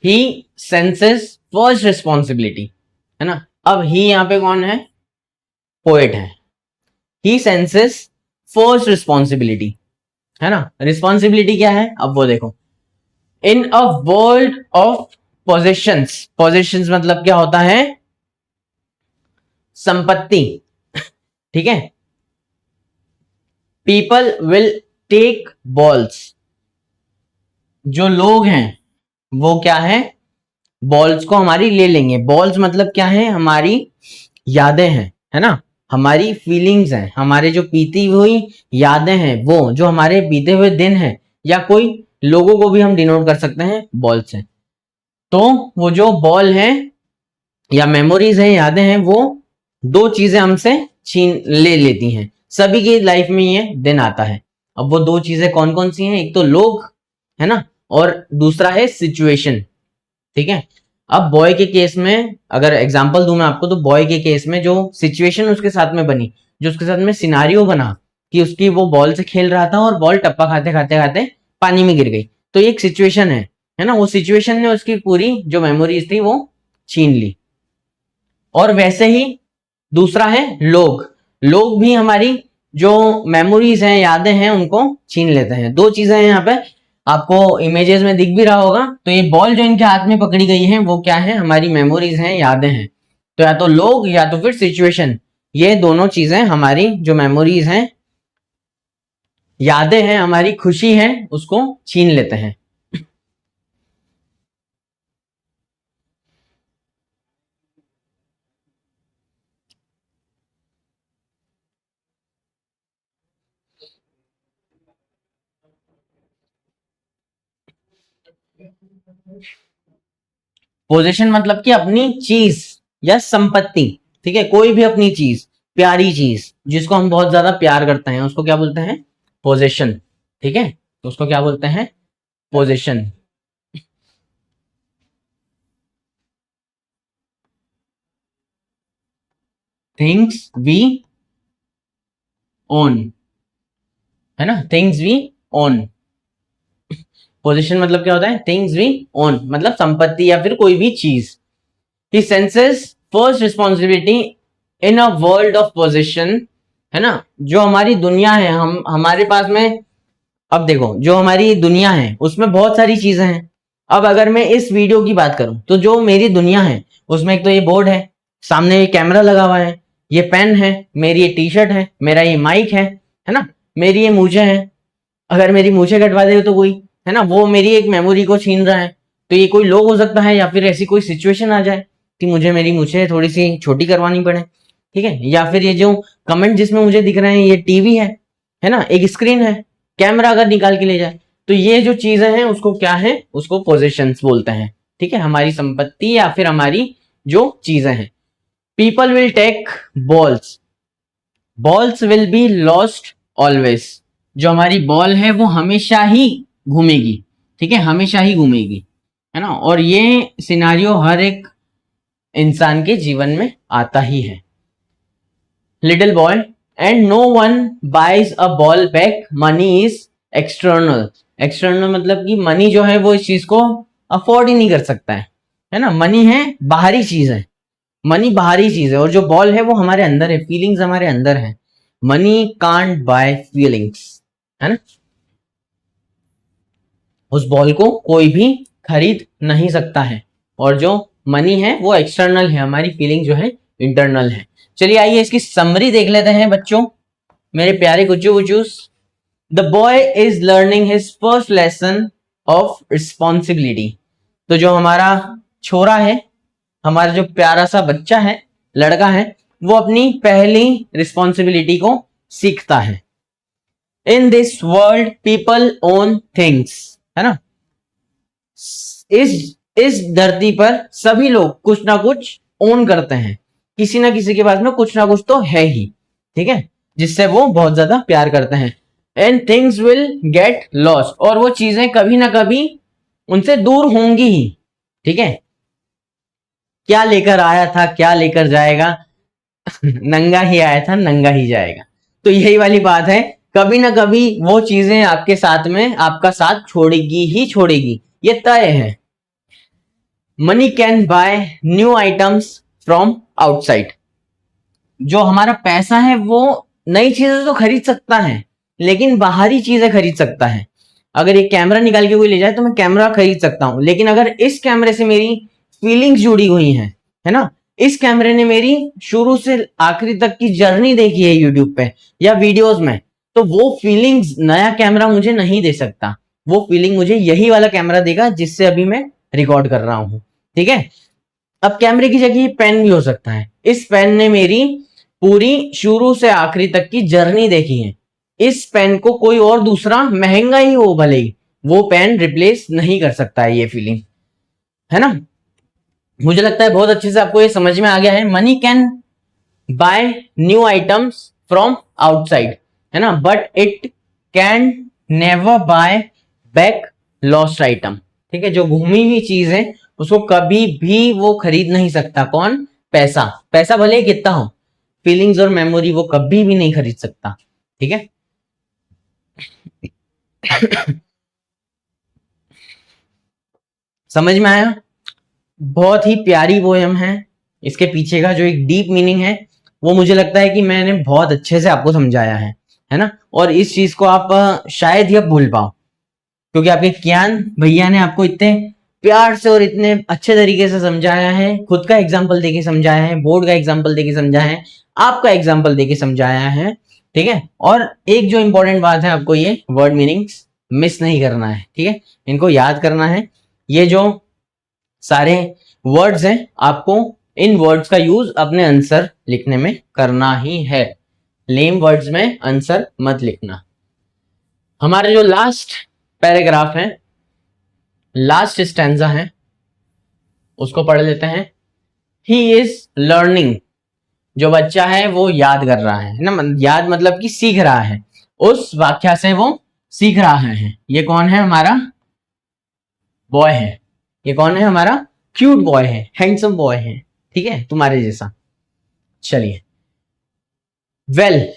he senses first responsibility, है ना। अब ही यहां पे कौन है, पोएट है। ही सेंसेस फर्स्ट रिस्पॉन्सिबिलिटी, है ना। रिस्पॉन्सिबिलिटी क्या है अब वो देखो। In a world of possessions, possessions मतलब क्या होता है? संपत्ति, ठीक है। पीपल विल टेक बॉल्स, जो लोग हैं वो क्या है? बॉल्स को हमारी ले लेंगे। बॉल्स मतलब क्या है? हमारी यादें हैं, है ना, हमारी फीलिंग्स हैं, हमारे जो बीती हुई यादें हैं, वो जो हमारे बीते हुए दिन हैं, या कोई लोगों को भी हम डिनोट कर सकते हैं बॉल से। तो वो जो बॉल है या मेमोरीज है, यादें हैं, वो दो चीजें हमसे छीन ले लेती हैं। सभी की लाइफ में ये दिन आता है। अब वो दो चीजें कौन कौन सी हैं? एक तो लोग, है ना, और दूसरा है सिचुएशन, ठीक है। अब बॉय के केस में अगर एग्जांपल दूं मैं आपको, तो बॉय के केस में जो सिचुएशन उसके साथ में बनी, जो उसके साथ में सिनारियो बना कि उसकी वो बॉल से खेल रहा था और बॉल टप्पा खाते खाते खाते पानी में गिर गई, तो ये एक सिचुएशन है ना। वो सिचुएशन ने उसकी पूरी जो मेमोरीज थी वो छीन ली। और वैसे ही दूसरा है लोग। लोग भी हमारी जो मेमोरीज हैं, यादें हैं, उनको छीन लेते हैं। दो चीजें हैं यहाँ पे, आपको इमेजेस में दिख भी रहा होगा। तो ये बॉल जो इनके हाथ में पकड़ी गई है वो क्या है? हमारी मेमोरीज हैं, यादें हैं। तो या तो लोग या तो फिर सिचुएशन, ये दोनों चीजें हमारी जो मेमोरीज हैं, यादें हैं, हमारी खुशी है, उसको छीन लेते हैं। पोजीशन मतलब कि अपनी चीज या संपत्ति, ठीक है। कोई भी अपनी चीज, प्यारी चीज जिसको हम बहुत ज्यादा प्यार करते हैं, उसको क्या बोलते हैं? पोजीशन, ठीक है। तो उसको क्या बोलते हैं? पोजीशन। थिंग्स वी ओन, है ना, थिंग्स वी ओन। पोजीशन मतलब क्या होता है? थिंग्स वी ओन मतलब संपत्ति या फिर कोई भी चीज। He senses first responsibility in a world of position, है ना। जो हमारी दुनिया है, हम हमारे पास में, अब देखो, जो हमारी दुनिया है उसमें बहुत सारी चीजें हैं। अब अगर मैं इस वीडियो की बात करूं, तो जो मेरी दुनिया है उसमें एक तो ये बोर्ड है, सामने ये कैमरा लगा हुआ है, ये पेन है, मेरी ये टी शर्ट है, मेरा ये माइक है ना, मेरी ये मूछें हैं। अगर मेरी मूछें कटवा दे तो कोई, है ना, वो मेरी एक मेमोरी को छीन रहा है। तो ये कोई लोग हो सकता है, या फिर ऐसी कोई सिचुएशन आ जाए कि मुझे मेरी मूछें थोड़ी सी छोटी करवानी पड़े, ठीक है। या फिर ये जो कमेंट जिसमें मुझे दिख रहे हैं, ये टीवी है ना, एक स्क्रीन है, कैमरा अगर निकाल के ले जाए, तो ये जो चीजें हैं उसको क्या है? उसको पोजेशंस बोलते हैं, ठीक है, हमारी संपत्ति या फिर हमारी जो चीजें हैं। People will take balls, balls will be lost always. जो हमारी बॉल है वो हमेशा ही घूमेगी, ठीक है, हमेशा ही घूमेगी, है ना। और ये सिनारियो हर एक इंसान के जीवन में आता ही है। Little boy and no one buys a ball back, money is external. External मतलब कि मनी जो है वो इस चीज को अफोर्ड ही नहीं कर सकता है ना। मनी है बाहरी चीज है, मनी बाहरी चीज है, और जो बॉल है वो हमारे अंदर है, फीलिंग्स हमारे अंदर है। मनी कांट बाय फीलिंग्स, है ना। उस बॉल को कोई भी खरीद नहीं सकता है। और जो मनी है वो एक्सटर्नल है, हमारी फीलिंग जो है इंटरनल है। चलिए आइए इसकी समरी देख लेते हैं बच्चों, मेरे प्यारे कुचू कुचूस। The boy is learning his first lesson of responsibility. तो जो हमारा छोरा है, हमारा जो प्यारा सा बच्चा है, लड़का है, वो अपनी पहली रिस्पॉन्सिबिलिटी को सीखता है। In this world people own things, है ना। इस धरती पर सभी लोग कुछ ना कुछ ओन करते हैं, किसी ना किसी के पास में कुछ ना कुछ तो है ही, ठीक है, जिससे वो बहुत ज्यादा प्यार करते हैं। And things will get lost, और वो चीजें कभी ना कभी उनसे दूर होंगी ही, ठीक है। क्या लेकर आया था क्या लेकर जाएगा, नंगा ही आया था नंगा ही जाएगा। तो यही वाली बात है, कभी ना कभी वो चीजें आपके साथ में आपका साथ छोड़ेगी ही छोड़ेगी, ये तय है। Money can buy new items from outside. जो हमारा पैसा है वो नई चीजें तो खरीद सकता है, लेकिन बाहरी चीजें खरीद सकता है। अगर ये कैमरा निकाल के कोई ले जाए तो मैं कैमरा खरीद सकता हूं, लेकिन अगर इस कैमरे से मेरी फीलिंग्स जुड़ी हुई हैं, है ना, इस कैमरे ने मेरी शुरू से आखिरी तक की जर्नी देखी है यूट्यूब पे या वीडियोस में, तो वो फीलिंग्स नया कैमरा मुझे नहीं दे सकता। वो फीलिंग मुझे यही वाला कैमरा देगा जिससे अभी मैं रिकॉर्ड कर रहा हूं। ठीक है, अब कैमरे की जगह पेन भी हो सकता है। इस पेन ने मेरी पूरी शुरू से आखिरी तक की जर्नी देखी है। इस पेन को कोई और दूसरा महंगा ही हो भले ही, वो पेन रिप्लेस नहीं कर सकता है ये फीलिंग, है ना। मुझे लगता है बहुत अच्छे से आपको ये समझ में आ गया है। Money can buy new items from outside, है ना, but it can never buy back lost item. ठीक है, जो घूमी हुई चीज है उसको कभी भी वो खरीद नहीं सकता। कौन? पैसा। पैसा भले ही कितना हो, फीलिंग्स और मेमोरी वो कभी भी नहीं खरीद सकता। ठीक है, समझ में आया? बहुत ही प्यारी पोयम है। इसके पीछे का जो एक डीप मीनिंग है वो मुझे लगता है कि मैंने बहुत अच्छे से आपको समझाया है ना। और इस चीज को आप शायद ही अब भूल पाओ, क्योंकि आपके कियान भैया ने आपको इतने प्यार से और इतने अच्छे तरीके से समझाया है, खुद का एग्जाम्पल देके समझाया है, बोर्ड का एग्जाम्पल देके समझाया है, आपका एग्जाम्पल देके समझाया है। ठीक है, और एक जो इंपॉर्टेंट बात है, आपको ये वर्ड मीनिंग्स मिस नहीं करना है। ठीक है, इनको याद करना है। ये जो सारे वर्ड्स हैं, आपको इन वर्ड्स का यूज अपने आंसर लिखने में करना ही है। लेम वर्ड्स में आंसर मत लिखना। हमारे जो लास्ट पैराग्राफ है, लास्ट स्टैंजा है, उसको पढ़ लेते हैं। ही इज लर्निंग, जो बच्चा है वो याद कर रहा है ना, याद मतलब कि सीख रहा है, उस वाक्या से वो सीख रहा है। ये कौन है? हमारा बॉय है। ये कौन है? हमारा क्यूट बॉय है, हैंडसम बॉय है। ठीक है, तुम्हारे जैसा। चलिए, well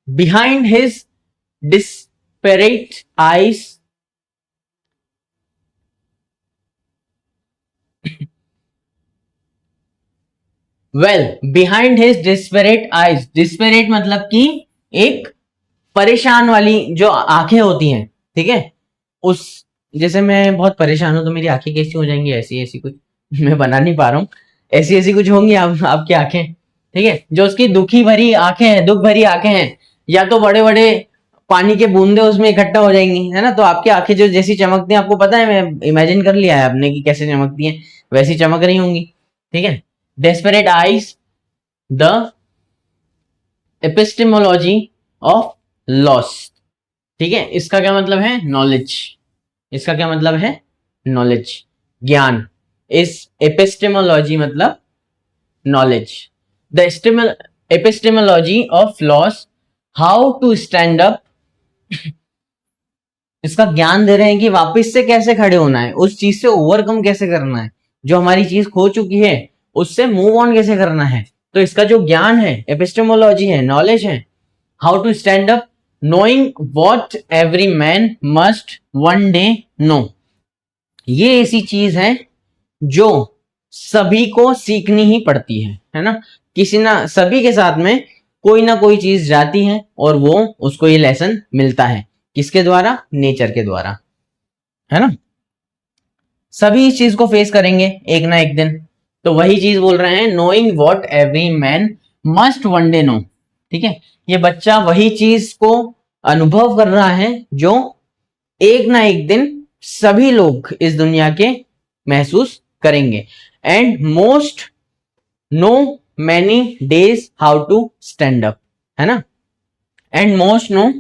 behind his desperate eyes, well behind his desperate eyes, desperate मतलब कि एक परेशान वाली जो आंखें होती हैं। ठीक है, उस जैसे मैं बहुत परेशान हूं तो मेरी आंखें कैसी हो जाएंगी, ऐसी ऐसी कुछ मैं बना नहीं पा रहा हूं, ऐसी ऐसी कुछ होंगी आपकी आंखें। ठीक है, जो उसकी दुखी भरी आंखें हैं, दुख भरी आंखें हैं, या तो बड़े बड़े पानी के बूंदे उसमें इकट्ठा हो जाएंगी, है ना। तो आपकी आंखें जो जैसी चमकती हैं, आपको पता है, मैं इमेजिन कर लिया है आपने कि कैसे चमकती हैं, वैसी चमक रही होंगी। ठीक है, desperate eyes, the epistemology of loss. ठीक है, इसका क्या मतलब है? नॉलेज। इसका क्या मतलब है? नॉलेज, ज्ञान। इस एपिस्टेमोलॉजी मतलब knowledge. The epistemology of loss, how to stand up. इसका ज्ञान दे रहे हैं कि वापस से कैसे खड़े होना है, उस चीज से ओवरकम कैसे करना है, जो हमारी चीज खो चुकी है उससे मूव ऑन कैसे करना है। तो इसका जो ज्ञान है, एपिस्टेमोलॉजी है, नॉलेज है, how to stand up, knowing what every man must one day know. ये ऐसी चीज है जो सभी को सीखनी ही पड़ती है ना। किसी ना सभी के साथ में कोई ना कोई चीज जाती है और वो उसको ये लेसन मिलता है। किसके द्वारा? नेचर के द्वारा, है ना। सभी इस चीज को फेस करेंगे एक ना एक दिन। तो वही चीज बोल रहे हैं, knowing what every man must one day know. ठीक है, ये बच्चा वही चीज को अनुभव कर रहा है जो एक ना एक दिन सभी लोग इस दुनिया के महसूस करेंगे। And most know many days how to stand up, है ना। And most know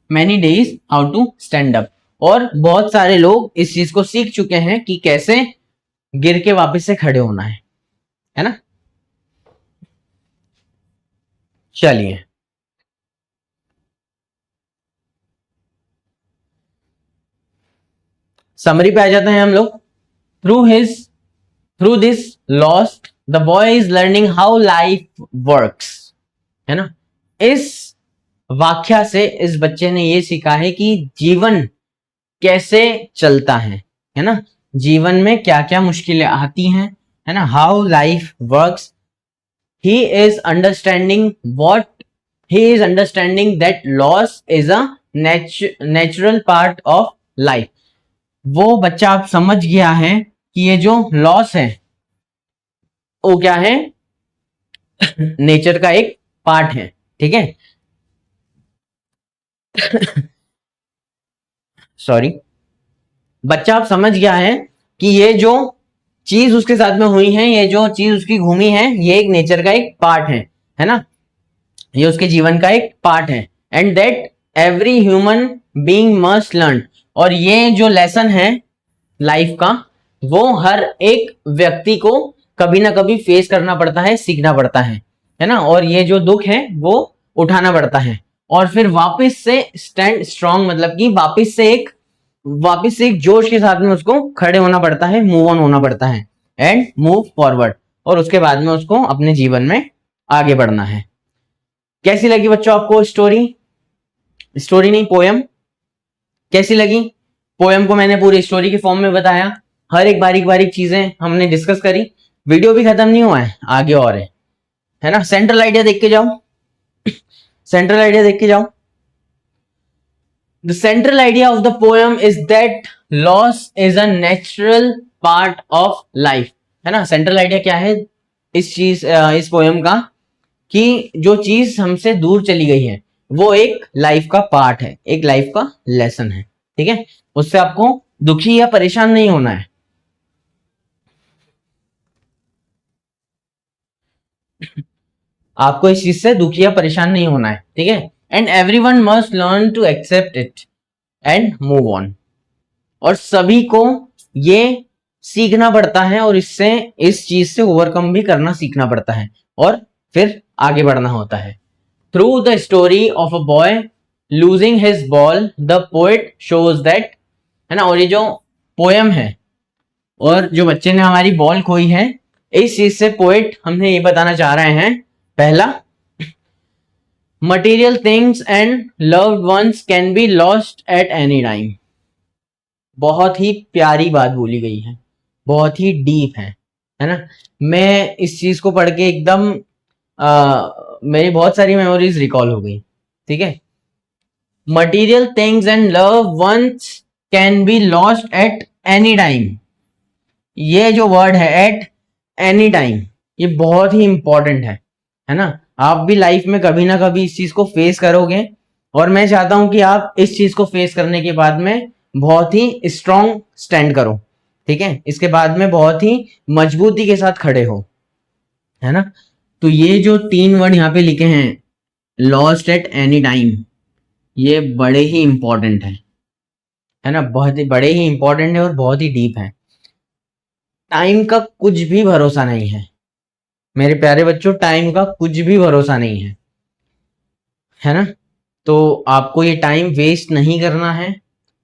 many days how to stand up, और बहुत सारे लोग इस चीज को सीख चुके हैं कि कैसे गिर के वापस से खड़े होना है ना। चलिए, समरी पे आ जाते हैं हम लोग। Through this loss the boy is learning how life works, है ना। इस वाक्या से इस बच्चे ने ये सीखा है कि जीवन कैसे चलता है ना। जीवन में क्या क्या मुश्किलें आती हैं, है ना। How life works, he is understanding what, he is understanding that loss is a natural part of life. वो बच्चा आप समझ गया है कि ये जो लॉस है वो क्या है, नेचर का एक पार्ट है। ठीक है, सॉरी, बच्चा आप समझ गया है कि ये जो चीज उसके साथ में हुई है, ये जो चीज उसकी घूमी है, ये एक नेचर का एक पार्ट है ना, ये उसके जीवन का एक पार्ट है। And that every human being must learn, और ये जो लेसन है लाइफ का, वो हर एक व्यक्ति को कभी ना कभी फेस करना पड़ता है, सीखना पड़ता है ना, और ये जो दुख है वो उठाना पड़ता है, और फिर वापस से स्टैंड स्ट्रांग, मतलब कि वापस से एक जोश के साथ में उसको खड़े होना पड़ता है, मूव ऑन होना पड़ता है एंड मूव फॉरवर्ड, और उसके बाद में उसको अपने जीवन में आगे बढ़ना है। कैसी लगी बच्चों आपको स्टोरी? स्टोरी नहीं, पोयम कैसी लगी? पोयम को मैंने पूरी स्टोरी के फॉर्म में बताया, हर एक बारीक बारीक चीजें हमने डिस्कस करी। वीडियो भी खत्म नहीं हुआ है, आगे और है ना। सेंट्रल आइडिया देख के जाओ, सेंट्रल आइडिया देख के जाओ। The central idea of the poem is that loss is a natural part of life, है ना। सेंट्रल आइडिया क्या है इस पोयम का, कि जो चीज हमसे दूर चली गई है वो एक लाइफ का पार्ट है, एक लाइफ का लेसन है। ठीक है, उससे आपको दुखी या परेशान नहीं होना है। आपको इस चीज से दुखी या परेशान नहीं होना है। ठीक है, and everyone must learn to accept it and move on, और सभी को ये सीखना पड़ता है, और इससे इस चीज से ओवरकम भी करना सीखना पड़ता है, और फिर आगे बढ़ना होता है। Through the story of a boy losing his ball the poet shows that, है ना, और ये जो पोयम है और जो बच्चे ने हमारी बॉल खोई है, इस चीज से पोएट हमने ये बताना चाह रहे हैं, पहला, material things and loved ones can be lost at any time. बहुत ही प्यारी बात बोली गई है, बहुत ही डीप है ना। मैं इस चीज को पढ़ के एकदम मेरी बहुत सारी मेमोरीज रिकॉल हो गई। ठीक है, material things and love ones can be lost at any time, ये जो वर्ड है एट एनी टाइम, ये बहुत ही इंपॉर्टेंट है ना। आप भी लाइफ में कभी ना कभी इस चीज को फेस करोगे, और मैं चाहता हूं कि आप इस चीज को फेस करने के बाद में बहुत ही स्ट्रांग स्टैंड करो। ठीक है, इसके बाद में बहुत ही मजबूती के साथ खड़े हो, है ना। तो ये जो 3 वर्ड यहाँ पे लिखे हैं, लॉस्ट एट एनी टाइम, ये बड़े ही इंपॉर्टेंट है ना, बहुत ही बड़े ही इंपॉर्टेंट है और बहुत ही डीप है। टाइम का कुछ भी भरोसा नहीं है मेरे प्यारे बच्चों, टाइम का कुछ भी भरोसा नहीं है ना। तो आपको ये टाइम वेस्ट नहीं करना है,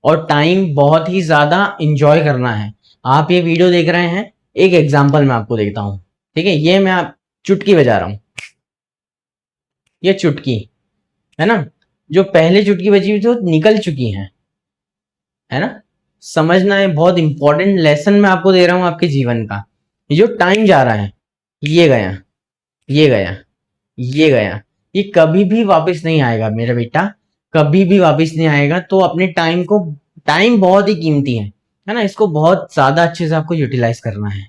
और टाइम बहुत ही ज्यादा इंजॉय करना है। आप ये वीडियो देख रहे हैं, एक एग्जांपल मैं आपको देता हूं। ठीक है, ये मैं चुटकी बजा रहा हूं, ये चुटकी है ना, जो पहले चुटकी बजी हुई थी वो निकल चुकी है ना। समझना है, बहुत इंपॉर्टेंट लेसन मैं आपको दे रहा हूं आपके जीवन का। ये जो टाइम जा रहा है, ये गया, ये गया, ये गया, ये कभी भी वापस नहीं आएगा मेरा बेटा, कभी भी वापस नहीं आएगा। तो अपने टाइम बहुत ही कीमती है ना, इसको बहुत ज्यादा अच्छे से आपको यूटिलाइज करना है।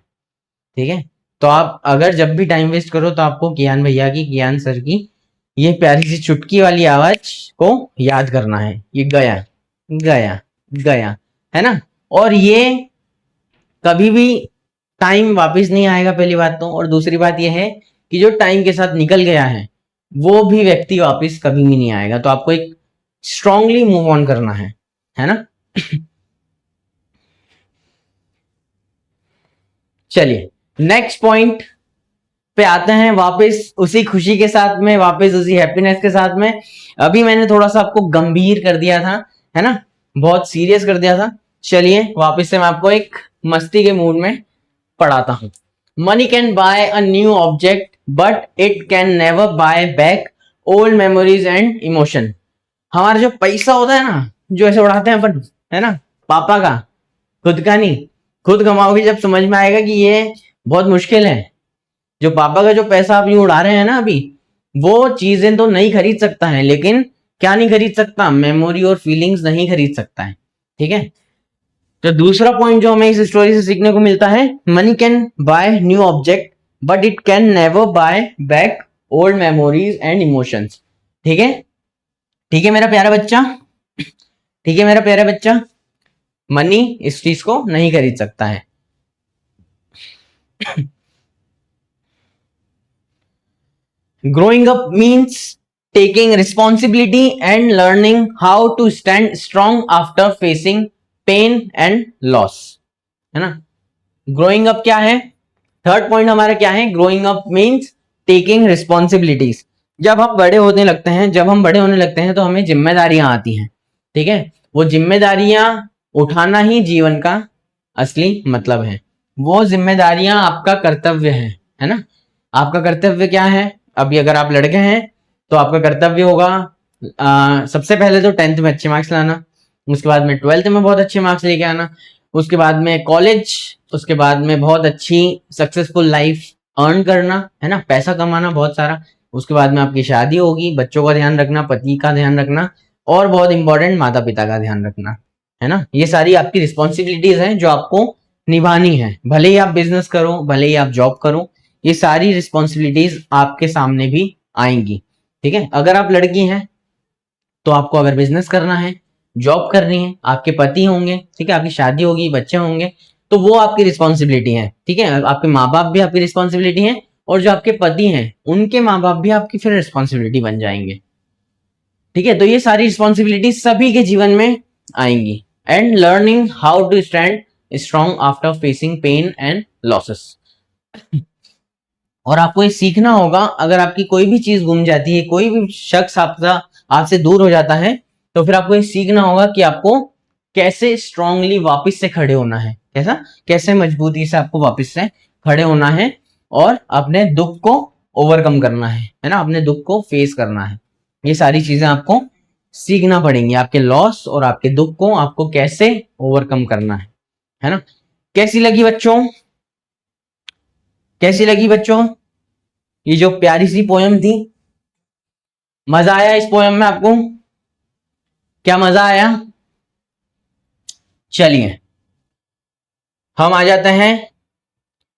ठीक है, तो आप अगर जब भी टाइम वेस्ट करो तो आपको कियान भैया की, कियान सर की ये प्यारी सी चुटकी वाली आवाज को याद करना है। ये गया, गया, गया, है ना। और ये कभी भी टाइम वापस नहीं आएगा, पहली बात तो, और दूसरी बात यह है कि जो टाइम के साथ निकल गया है वो भी व्यक्ति वापस कभी भी नहीं आएगा। तो आपको एक स्ट्रांगली मूव ऑन करना है ना। चलिए नेक्स्ट पॉइंट पे आते हैं, वापस उसी खुशी के साथ में, वापस उसी हैप्पीनेस के साथ में। अभी मैंने थोड़ा सा आपको गंभीर कर दिया था, है ना, बहुत सीरियस कर दिया था। चलिए वापस से मैं आपको एक मस्ती के मूड में पढ़ाता हूं। Money can buy a new object but it can never buy back old memories and emotion. हमारा जो पैसा होता है ना, जो ऐसे उड़ाते हैं अपन, है ना, पापा का, खुद का नहीं। खुद कमाओगे जब समझ में आएगा कि ये बहुत मुश्किल है। जो पापा का जो पैसा आप यूं उड़ा रहे हैं ना अभी, वो चीजें तो नहीं खरीद सकता है, लेकिन क्या नहीं खरीद सकता, मेमोरी और फीलिंग्स नहीं खरीद सकता है। ठीक है। तो दूसरा पॉइंट जो हमें इस स्टोरी से सीखने को मिलता है, money can buy new object but it can never buy back old memories and emotions. ठीक है, ठीक है मेरा प्यारा बच्चा, ठीक है मेरा प्यारा बच्चा, मनी इस चीज को नहीं खरीद सकता है। Growing up means taking responsibility and learning how to stand strong after facing pain and loss, है ना। ग्रोइंग अप क्या है, थर्ड पॉइंट हमारा क्या है, growing up means taking responsibilities. जब हम बड़े होने लगते हैं, जब हम बड़े होने लगते हैं तो हमें जिम्मेदारियां आती हैं। ठीक है, वो जिम्मेदारियां उठाना ही जीवन का असली मतलब है। वो जिम्मेदारियां आपका कर्तव्य है ना। आपका कर्तव्य क्या है, अभी अगर आप लड़के हैं तो आपका कर्तव्य होगा सबसे पहले तो 10th में अच्छे मार्क्स लाना, उसके बाद में 12th में बहुत अच्छे मार्क्स लेके आना, उसके बाद में कॉलेज, उसके बाद में बहुत अच्छी सक्सेसफुल लाइफ अर्न करना, है ना, पैसा कमाना बहुत सारा, उसके बाद में आपकी शादी होगी, बच्चों का ध्यान रखना, पति का ध्यान रखना, और बहुत इंपॉर्टेंट माता पिता का ध्यान रखना, है ना। ये सारी आपकी रिस्पॉन्सिबिलिटीज हैं जो आपको निभानी है। भले ही आप बिजनेस करो, भले ही आप जॉब करो, ये सारी रिस्पॉन्सिबिलिटीज आपके सामने भी आएंगी। ठीक है, अगर आप लड़की हैं तो आपको अगर बिजनेस करना है, जॉब करनी है, आपके पति होंगे, ठीक है, आपकी शादी होगी, बच्चे होंगे, तो वो आपकी रिस्पॉन्सिबिलिटी है। ठीक है, आपके माँ बाप भी आपकी रिस्पॉन्सिबिलिटी है, और जो आपके पति हैं उनके माँ बाप भी आपकी फिर रिस्पॉन्सिबिलिटी बन जाएंगे। ठीक है, तो ये सारी रिस्पॉन्सिबिलिटी सभी के जीवन में आएंगी। And learning how to stand strong after facing pain and losses. और आपको ये सीखना होगा, अगर आपकी कोई भी चीज गुम जाती है, कोई भी शख्स आपका आपसे दूर हो जाता है, तो फिर आपको ये सीखना होगा कि आपको कैसे स्ट्रांगली वापस से खड़े होना है, कैसे मजबूती से आपको वापस से खड़े होना है और अपने दुख को ओवरकम करना है ना, अपने दुख को फेस करना है। ये सारी चीजें आपको सीखना पड़ेंगी, आपके लॉस और आपके दुख को आपको कैसे ओवरकम करना है ना। कैसी लगी बच्चों, कैसी लगी बच्चों ये जो प्यारी सी पोयम थी? मजा आया इस पोयम में आपको? क्या मजा आया? चलिए हम आ जाते हैं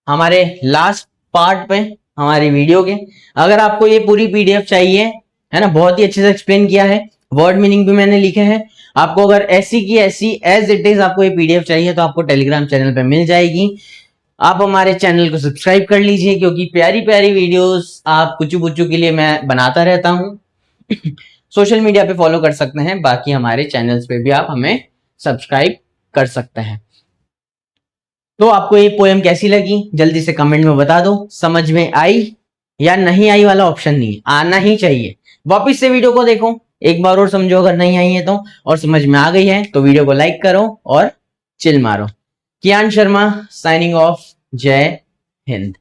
हमारे लास्ट पार्ट पे हमारी वीडियो के। अगर आपको ये पूरी पीडीएफ चाहिए, है ना, बहुत ही अच्छे से एक्सप्लेन किया है, वर्ड मीनिंग भी मैंने लिखे हैं। आपको अगर ऐसी की ऐसी एज इट इज आपको ये पीडीएफ चाहिए तो आपको टेलीग्राम चैनल पे मिल जाएगी। आप हमारे चैनल को सब्सक्राइब कर लीजिए, क्योंकि प्यारी प्यारी वीडियोस आप कुचू बुच्चू के लिए मैं बनाता रहता हूँ। सोशल मीडिया पे फॉलो कर सकते हैं, बाकी हमारे चैनल्स पे भी आप हमें सब्सक्राइब कर सकते हैं। तो आपको ये पोएम कैसी लगी जल्दी से कमेंट में बता दो। समझ में आई या नहीं आई वाला ऑप्शन नहीं, आना ही चाहिए। वापिस से वीडियो को देखो एक बार और समझो, अगर नहीं आई है तो, और समझ में आ गई है तो वीडियो को लाइक करो और चिल मारो। कियान शर्मा साइनिंग ऑफ। जय हिंद।